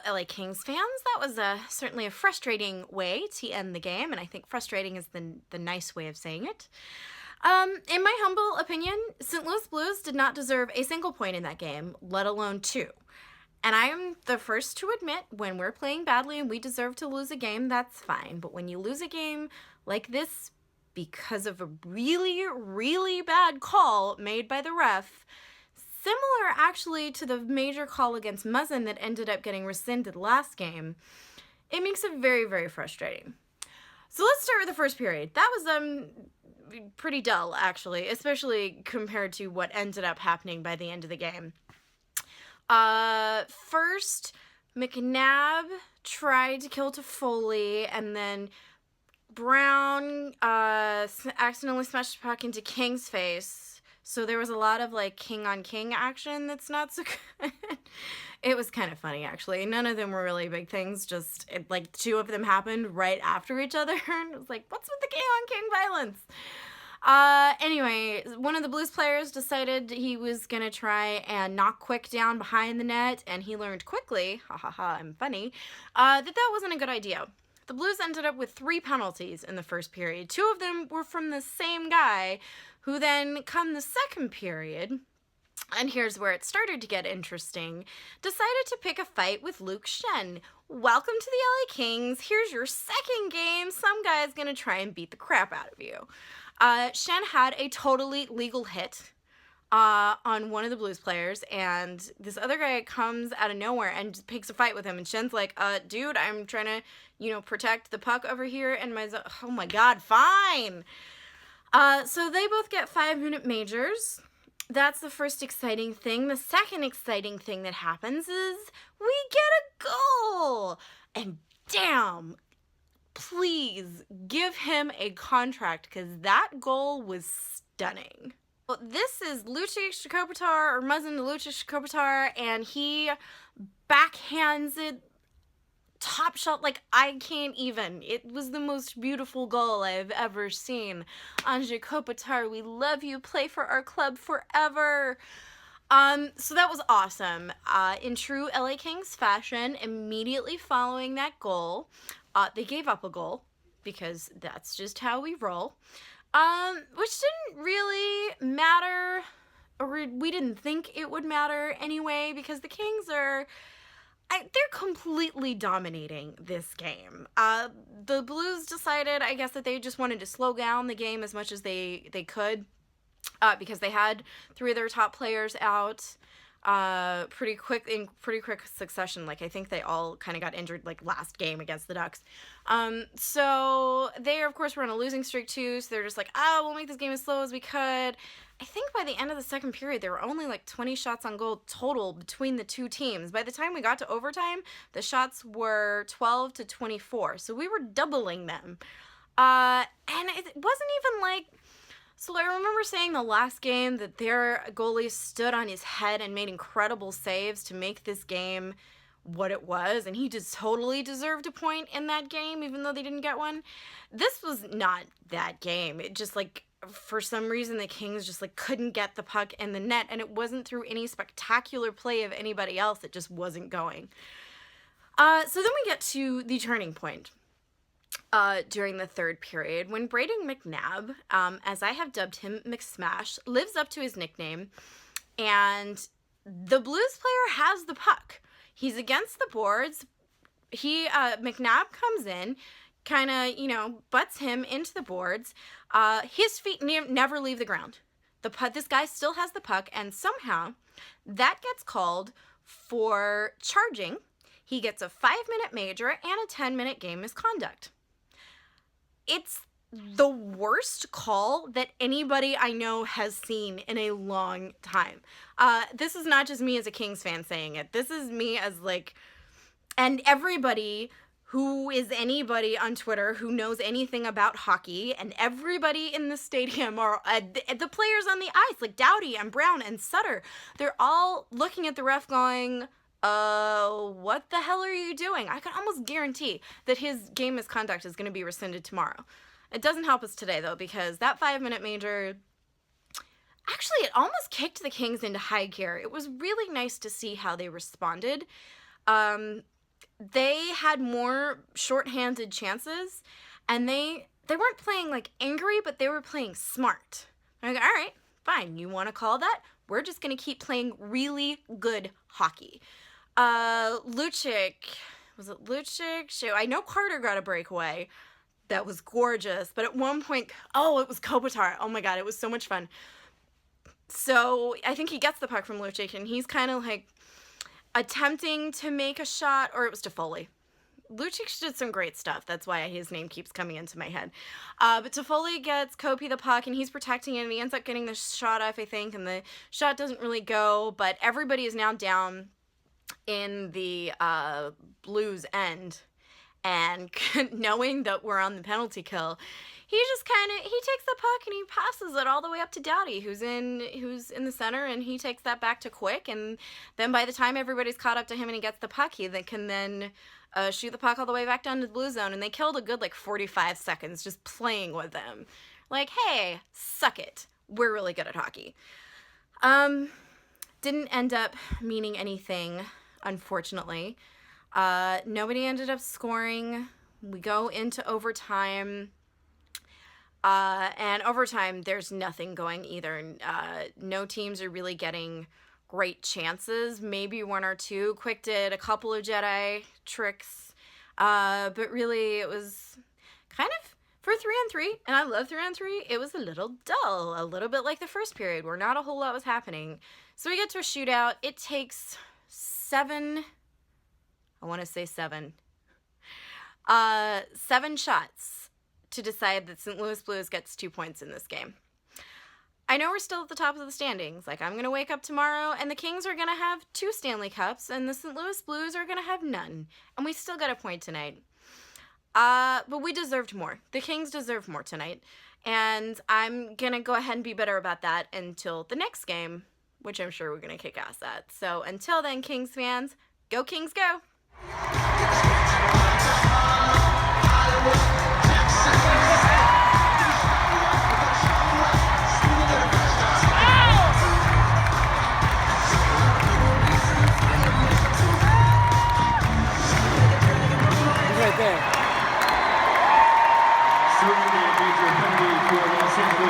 LA Kings fans. That was certainly a frustrating way to end the game, and I think frustrating is the nice way of saying it. In my humble opinion, St. Louis Blues did not deserve a single point in that game, let alone two. And I'm the first to admit when we're playing badly and we deserve to lose a game, that's fine. But when you lose a game like this because of a really, really bad call made by the ref, similar actually to the major call against Muzzin that ended up getting rescinded last game, it makes it very, very frustrating. So let's start with the first period. That was pretty dull, actually, especially compared to what ended up happening by the end of the game. First, McNabb tried to kill Toffoli, and then Brown accidentally smashed the puck into King's face. So there was a lot of, like, king-on-king action that's not so good. It was kind of funny, actually. None of them were really big things. Just, two of them happened right after each other. And it was like, what's with the king-on-king violence? Anyway, one of the Blues players decided he was gonna try and knock Quick down behind the net, and he learned quickly, I'm funny, that wasn't a good idea. The Blues ended up with 3 penalties in the first period. 2 of them were from the same guy, who then, come the second period, and here's where it started to get interesting, decided to pick a fight with Luke Schenn. Welcome to the LA Kings. Here's your second game. Some guy's gonna try and beat the crap out of you. Schenn had a totally legal hit on one of the Blues players, and this other guy comes out of nowhere and just picks a fight with him, and Shenn's like, dude, I'm trying to, protect the puck over here, and oh my god, fine! So they both get 5-minute majors. That's the first exciting thing. The second exciting thing that happens is we get a goal! And damn! Please give him a contract, because that goal was stunning. Well, this is Lucic Kopitar, or Muzzin to Lucic Kopitar, and he backhands it, top shot, like, I can't even. It was the most beautiful goal I've ever seen. Anze Kopitar, we love you, play for our club forever. So that was awesome. In true LA Kings fashion, immediately following that goal, they gave up a goal, because that's just how we roll, which didn't really matter, or we didn't think it would matter anyway, because the Kings they're completely dominating this game. The Blues decided, I guess, that they just wanted to slow down the game as much as they could, because they had 3 of their top players out in pretty quick succession. Like, I think they all kind of got injured, like, last game against the Ducks. So they, of course, were on a losing streak too, so they're just like, we'll make this game as slow as we could. I think by the end of the second period, there were only like 20 shots on goal total between the two teams. By the time we got to overtime, the shots were 12 to 24, so we were doubling them. And it wasn't even like... So I remember saying the last game that their goalie stood on his head and made incredible saves to make this game what it was, and he just totally deserved a point in that game, even though they didn't get one. This was not that game. It just, like, for some reason, the Kings just, like, couldn't get the puck in the net, and it wasn't through any spectacular play of anybody else. It just wasn't going. So then we get to the turning point. During the third period, when Brayden McNabb, as I have dubbed him, McSmash, lives up to his nickname, and the Blues player has the puck. He's against the boards. McNabb comes in, kind of, butts him into the boards. His feet never leave the ground. This guy still has the puck, and somehow that gets called for charging. He gets a 5-minute major and a 10-minute game misconduct. It's the worst call that anybody I know has seen in a long time. This is not just me as a Kings fan saying it. This is me as, like, and everybody who is anybody on Twitter who knows anything about hockey, and everybody in the stadium, or the players on the ice, like Doughty and Brown and Sutter, they're all looking at the ref going, what the hell are you doing? I can almost guarantee that his game misconduct is going to be rescinded tomorrow. It doesn't help us today, though, because that 5-minute major, actually, it almost kicked the Kings into high gear. It was really nice to see how they responded. they had more shorthanded chances, and they weren't playing like angry, but they were playing smart. Like, all right, fine, you want to call that? We're just gonna keep playing really good hockey. Lucic, was it Lucic? I know Carter got a breakaway. That was gorgeous. But at one point, it was Kopitar. Oh my god, it was so much fun. So I think he gets the puck from Lucic, and he's kind of like attempting to make a shot, or it was Toffoli. Lucic did some great stuff. That's why his name keeps coming into my head. But Toffoli gets Kopi the puck, and he's protecting it, and he ends up getting the shot off, I think, and the shot doesn't really go, but everybody is now down in the Blues end, and knowing that we're on the penalty kill, he takes the puck and he passes it all the way up to Doughty, who's in the center, and he takes that back to Quick, and then by the time everybody's caught up to him and he gets the puck, he can then shoot the puck all the way back down to the blue zone, and they killed a good 45 seconds just playing with them. Like, hey, suck it. We're really good at hockey. Didn't end up meaning anything, unfortunately. Nobody ended up scoring. We go into overtime. And overtime, there's nothing going either. No teams are really getting great chances. Maybe one or two. Quick did a couple of Jedi tricks. But really, it was kind of, for 3-on-3, and I love 3-on-3, it was a little dull. A little bit like the first period, where not a whole lot was happening. So we get to a shootout. It takes 7 shots to decide that St. Louis Blues gets 2 points in this game. I know we're still at the top of the standings. I'm going to wake up tomorrow, and the Kings are going to have 2 Stanley Cups, and the St. Louis Blues are going to have none. And we still got a point tonight. But we deserved more. The Kings deserve more tonight. And I'm going to go ahead and be better about that until the next game, which I'm sure we're going to kick ass at. So until then, Kings fans, go Kings, go!